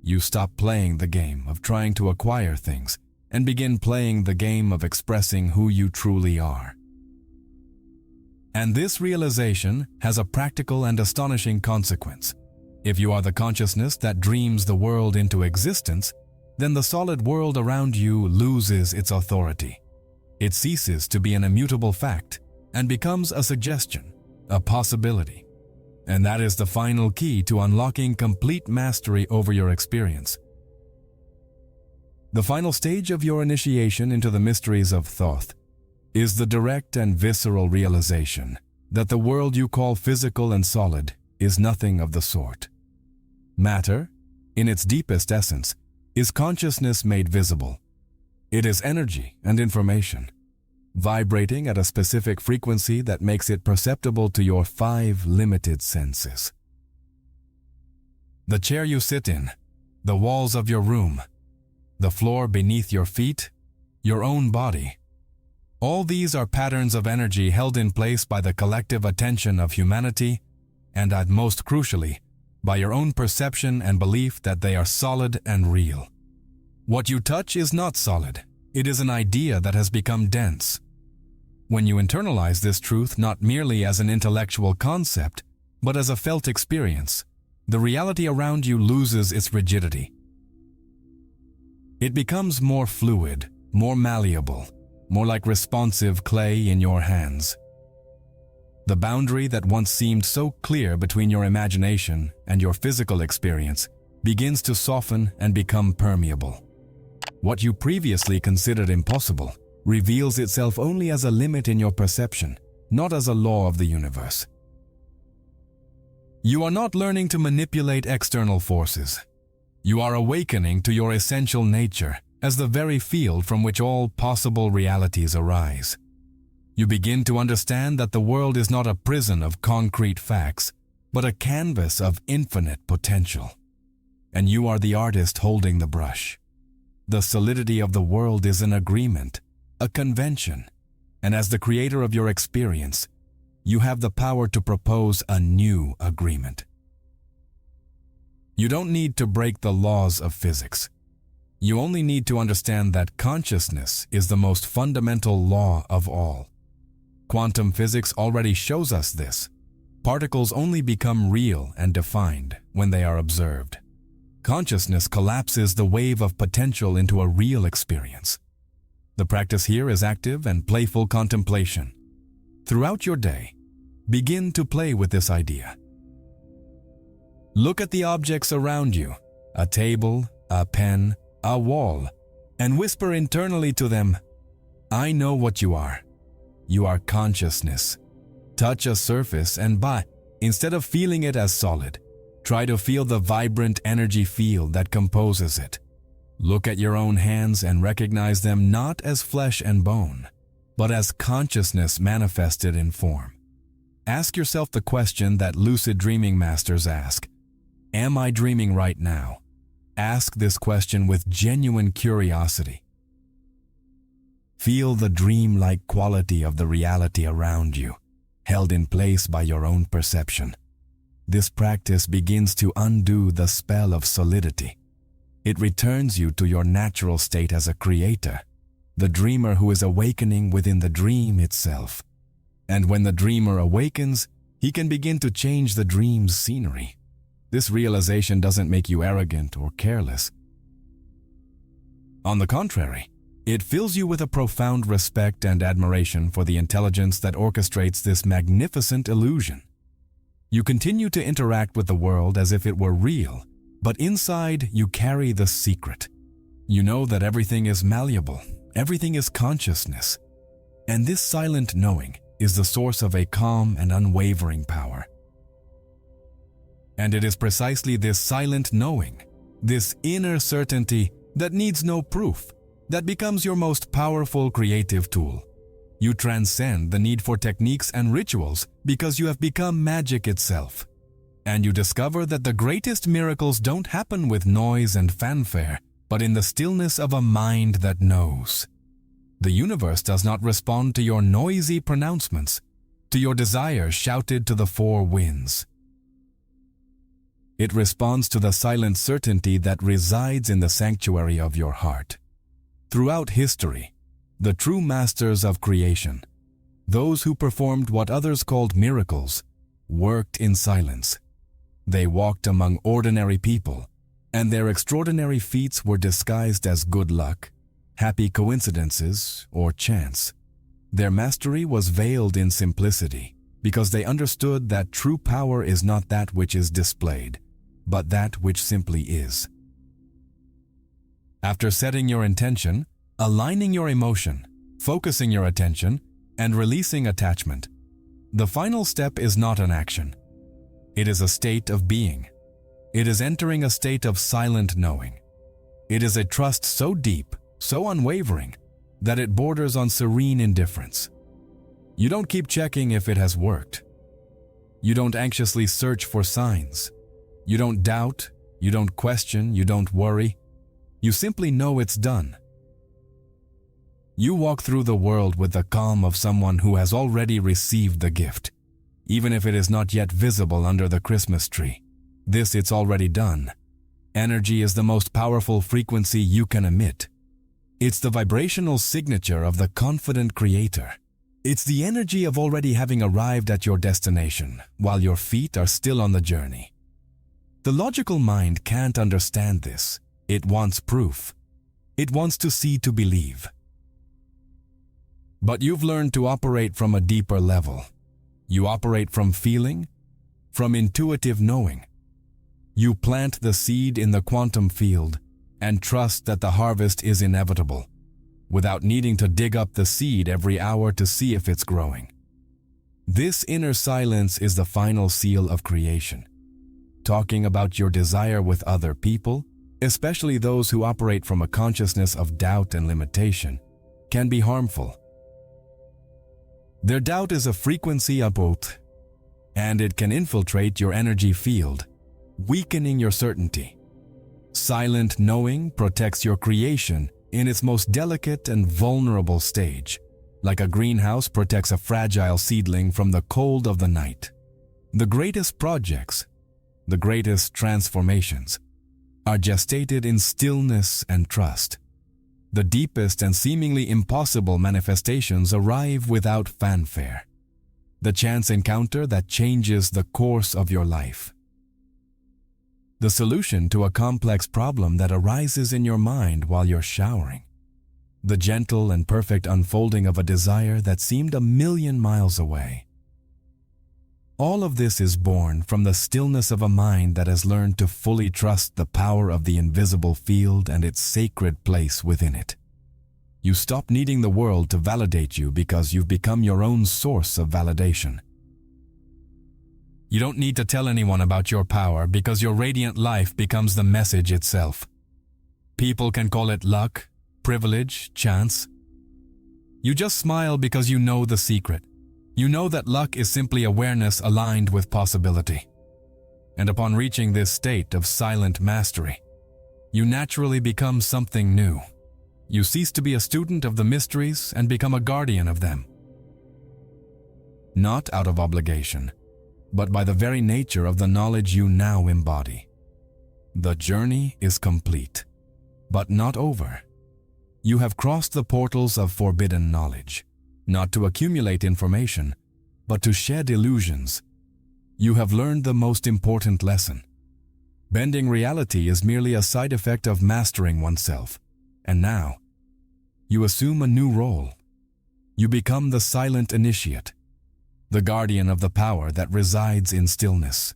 You stop playing the game of trying to acquire things and begin playing the game of expressing who you truly are. And this realization has a practical and astonishing consequence. If you are the consciousness that dreams the world into existence, then the solid world around you loses its authority. It ceases to be an immutable fact and becomes a suggestion, a possibility. And that is the final key to unlocking complete mastery over your experience. The final stage of your initiation into the mysteries of Thoth is the direct and visceral realization that the world you call physical and solid is nothing of the sort. Matter, in its deepest essence, is consciousness made visible. It is energy and information, vibrating at a specific frequency that makes it perceptible to your 5 limited senses. The chair you sit in, the walls of your room, the floor beneath your feet, your own body. All these are patterns of energy held in place by the collective attention of humanity and, most crucially, by your own perception and belief that they are solid and real. What you touch is not solid. It is an idea that has become dense. When you internalize this truth not merely as an intellectual concept, but as a felt experience, the reality around you loses its rigidity. It becomes more fluid, more malleable, more like responsive clay in your hands. The boundary that once seemed so clear between your imagination and your physical experience begins to soften and become permeable. What you previously considered impossible reveals itself only as a limit in your perception, not as a law of the universe. You are not learning to manipulate external forces. You are awakening to your essential nature as the very field from which all possible realities arise. You begin to understand that the world is not a prison of concrete facts, but a canvas of infinite potential. And you are the artist holding the brush. The solidity of the world is an agreement, a convention, and as the creator of your experience, you have the power to propose a new agreement. You don't need to break the laws of physics. You only need to understand that consciousness is the most fundamental law of all. Quantum physics already shows us this. Particles only become real and defined when they are observed. Consciousness collapses the wave of potential into a real experience. The practice here is active and playful contemplation. Throughout your day, begin to play with this idea. Look at the objects around you, a table, a pen, a wall, and whisper internally to them, "I know what you are. You are consciousness." Touch a surface and instead of feeling it as solid, try to feel the vibrant energy field that composes it. Look at your own hands and recognize them not as flesh and bone, but as consciousness manifested in form. Ask yourself the question that lucid dreaming masters ask. Am I dreaming right now? Ask this question with genuine curiosity. Feel the dream-like quality of the reality around you, held in place by your own perception. This practice begins to undo the spell of solidity. It returns you to your natural state as a creator, the dreamer who is awakening within the dream itself. And when the dreamer awakens, he can begin to change the dream's scenery. This realization doesn't make you arrogant or careless. On the contrary, it fills you with a profound respect and admiration for the intelligence that orchestrates this magnificent illusion. You continue to interact with the world as if it were real, but inside you carry the secret. You know that everything is malleable, everything is consciousness. And this silent knowing is the source of a calm and unwavering power. And it is precisely this silent knowing, this inner certainty that needs no proof, that becomes your most powerful creative tool. You transcend the need for techniques and rituals because you have become magic itself. And you discover that the greatest miracles don't happen with noise and fanfare, but in the stillness of a mind that knows. The universe does not respond to your noisy pronouncements, to your desires shouted to the four winds. It responds to the silent certainty that resides in the sanctuary of your heart. Throughout history, the true masters of creation, those who performed what others called miracles, worked in silence. They walked among ordinary people, and their extraordinary feats were disguised as good luck, happy coincidences, or chance. Their mastery was veiled in simplicity, because they understood that true power is not that which is displayed, but that which simply is. After setting your intention, aligning your emotion, focusing your attention, and releasing attachment, the final step is not an action. It is a state of being. It is entering a state of silent knowing. It is a trust so deep, so unwavering, that it borders on serene indifference. You don't keep checking if it has worked. You don't anxiously search for signs. You don't doubt, you don't question, you don't worry. You simply know it's done. You walk through the world with the calm of someone who has already received the gift, even if it is not yet visible under the Christmas tree. This it's already done. Energy is the most powerful frequency you can emit. It's the vibrational signature of the confident creator. It's the energy of already having arrived at your destination while your feet are still on the journey. The logical mind can't understand this. It wants proof. It wants to see to believe. But you've learned to operate from a deeper level. You operate from feeling, from intuitive knowing. You plant the seed in the quantum field and trust that the harvest is inevitable, without needing to dig up the seed every hour to see if it's growing. This inner silence is the final seal of creation. Talking about your desire with other people, especially those who operate from a consciousness of doubt and limitation, can be harmful. Their doubt is a frequency of both, and it can infiltrate your energy field, weakening your certainty. Silent knowing protects your creation in its most delicate and vulnerable stage, like a greenhouse protects a fragile seedling from the cold of the night. The greatest projects, the greatest transformations, are gestated in stillness and trust. The deepest and seemingly impossible manifestations arrive without fanfare. The chance encounter that changes the course of your life. The solution to a complex problem that arises in your mind while you're showering. The gentle and perfect unfolding of a desire that seemed 1,000,000 miles away. All of this is born from the stillness of a mind that has learned to fully trust the power of the invisible field and its sacred place within it. You stop needing the world to validate you because you've become your own source of validation. You don't need to tell anyone about your power because your radiant life becomes the message itself. People can call it luck, privilege, chance. You just smile because you know the secret. You know that luck is simply awareness aligned with possibility. And upon reaching this state of silent mastery, you naturally become something new. You cease to be a student of the mysteries and become a guardian of them. Not out of obligation, but by the very nature of the knowledge you now embody. The journey is complete, but not over. You have crossed the portals of forbidden knowledge. Not to accumulate information, but to shed illusions. You have learned the most important lesson. Bending reality is merely a side effect of mastering oneself. And now, you assume a new role. You become the silent initiate, the guardian of the power that resides in stillness.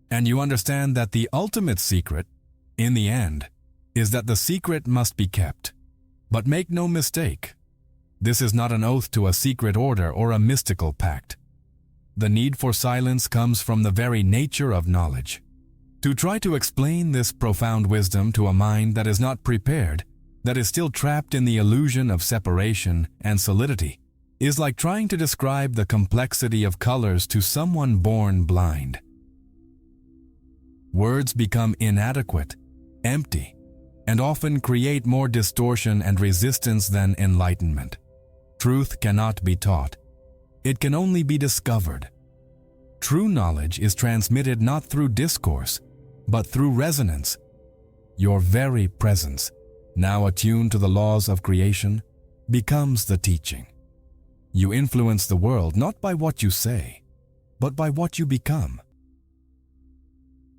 And you understand that the ultimate secret, in the end, is that the secret must be kept. But make no mistake, this is not an oath to a secret order or a mystical pact. The need for silence comes from the very nature of knowledge. To try to explain this profound wisdom to a mind that is not prepared, that is still trapped in the illusion of separation and solidity, is like trying to describe the complexity of colors to someone born blind. Words become inadequate, empty, and often create more distortion and resistance than enlightenment. Truth cannot be taught. It can only be discovered. True knowledge is transmitted not through discourse, but through resonance. Your very presence, now attuned to the laws of creation, becomes the teaching. You influence the world not by what you say, but by what you become.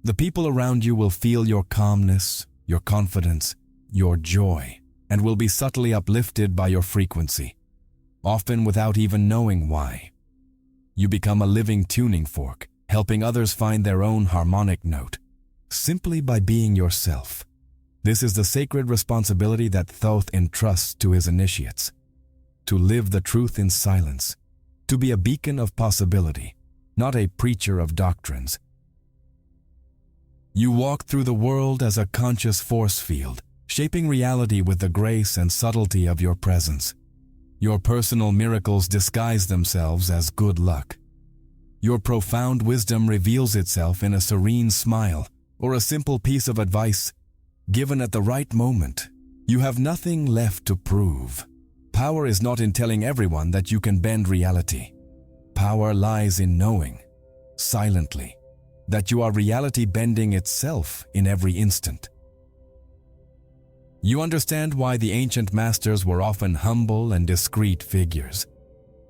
The people around you will feel your calmness, your confidence, your joy, and will be subtly uplifted by your frequency, often without even knowing why. You become a living tuning fork, helping others find their own harmonic note, simply by being yourself. This is the sacred responsibility that Thoth entrusts to his initiates. To live the truth in silence, to be a beacon of possibility, not a preacher of doctrines. You walk through the world as a conscious force field, shaping reality with the grace and subtlety of your presence. Your personal miracles disguise themselves as good luck. Your profound wisdom reveals itself in a serene smile or a simple piece of advice given at the right moment. You have nothing left to prove. Power is not in telling everyone that you can bend reality. Power lies in knowing, silently, that you are reality bending itself in every instant. You understand why the ancient masters were often humble and discreet figures.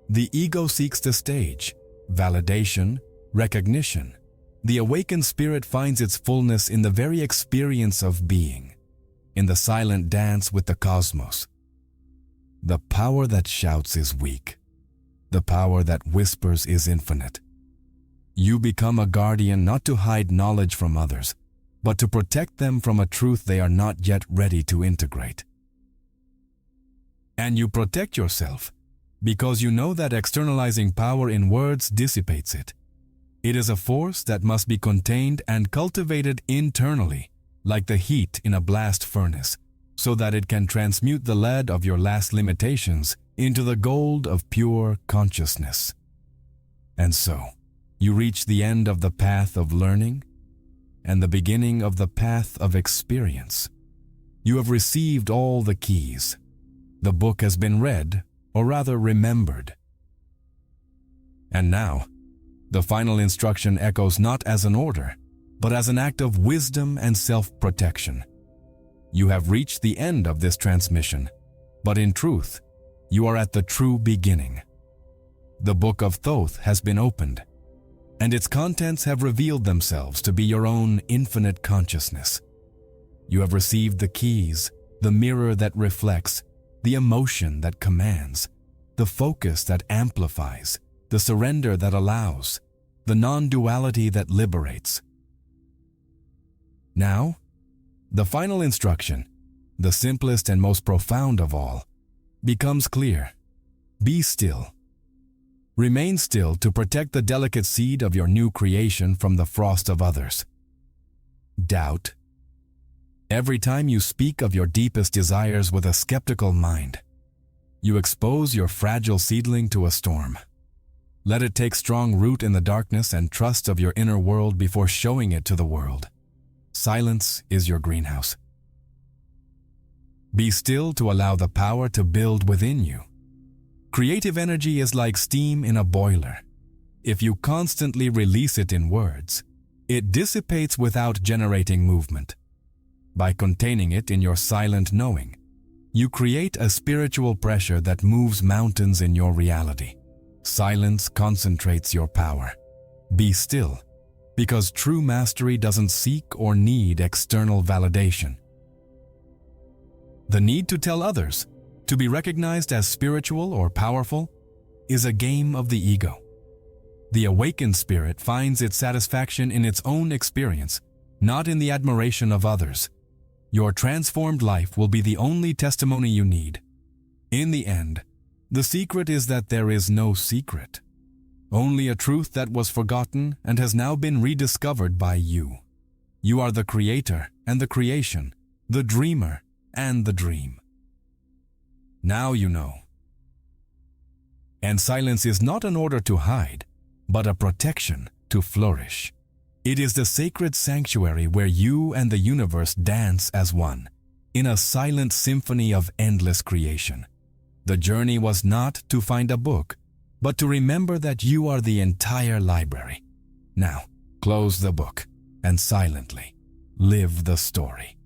The ego seeks the stage, validation, recognition. The awakened spirit finds its fullness in the very experience of being, in the silent dance with the cosmos. The power that shouts is weak. The power that whispers is infinite. You become a guardian not to hide knowledge from others, but to protect them from a truth they are not yet ready to integrate. And you protect yourself because you know that externalizing power in words dissipates it. It is a force that must be contained and cultivated internally, like the heat in a blast furnace, so that it can transmute the lead of your last limitations into the gold of pure consciousness. And so, you reach the end of the path of learning and the beginning of the path of experience. You have received all the keys. The book has been read, or rather remembered. And now, the final instruction echoes not as an order, but as an act of wisdom and self-protection. You have reached the end of this transmission, but in truth, you are at the true beginning. The Book of Thoth has been opened, and its contents have revealed themselves to be your own infinite consciousness. You have received the keys, the mirror that reflects, the emotion that commands, the focus that amplifies, the surrender that allows, the non-duality that liberates. Now, the final instruction, the simplest and most profound of all, becomes clear. Be still. Remain still to protect the delicate seed of your new creation from the frost of others. Doubt. Every time you speak of your deepest desires with a skeptical mind, you expose your fragile seedling to a storm. Let it take strong root in the darkness and trust of your inner world before showing it to the world. Silence is your greenhouse. Be still to allow the power to build within you. Creative energy is like steam in a boiler. If you constantly release it in words, it dissipates without generating movement. By containing it in your silent knowing, you create a spiritual pressure that moves mountains in your reality. Silence concentrates your power. Be still, because true mastery doesn't seek or need external validation. The need to tell others, to be recognized as spiritual or powerful, is a game of the ego. The awakened spirit finds its satisfaction in its own experience, not in the admiration of others. Your transformed life will be the only testimony you need. In the end, the secret is that there is no secret. Only a truth that was forgotten and has now been rediscovered by you. You are the creator and the creation, the dreamer and the dream. Now you know. And silence is not an order to hide, but a protection to flourish. It is the sacred sanctuary where you and the universe dance as one, in a silent symphony of endless creation. The journey was not to find a book, but to remember that you are the entire library. Now, close the book and silently live the story.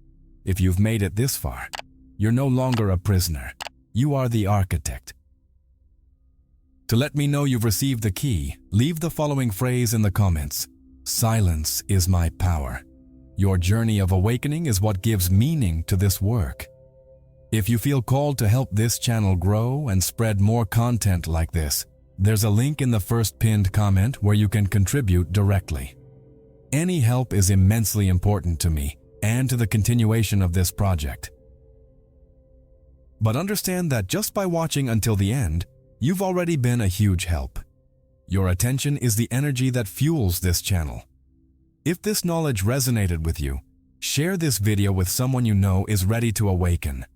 If you've made it this far, you're no longer a prisoner. You are the architect. To let me know you've received the key, leave the following phrase in the comments. Silence is my power. Your journey of awakening is what gives meaning to this work. If you feel called to help this channel grow and spread more content like this, there's a link in the first pinned comment where you can contribute directly. Any help is immensely important to me, and to the continuation of this project. But understand that just by watching until the end, you've already been a huge help. Your attention is the energy that fuels this channel. If this knowledge resonated with you, share this video with someone you know is ready to awaken.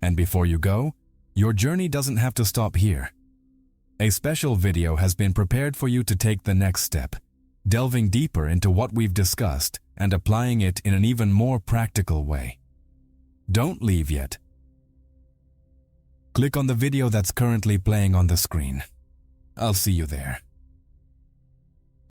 And before you go, your journey doesn't have to stop here. A special video has been prepared for you to take the next step, delving deeper into what we've discussed and applying it in an even more practical way. Don't leave yet. Click on the video that's currently playing on the screen. I'll see you there.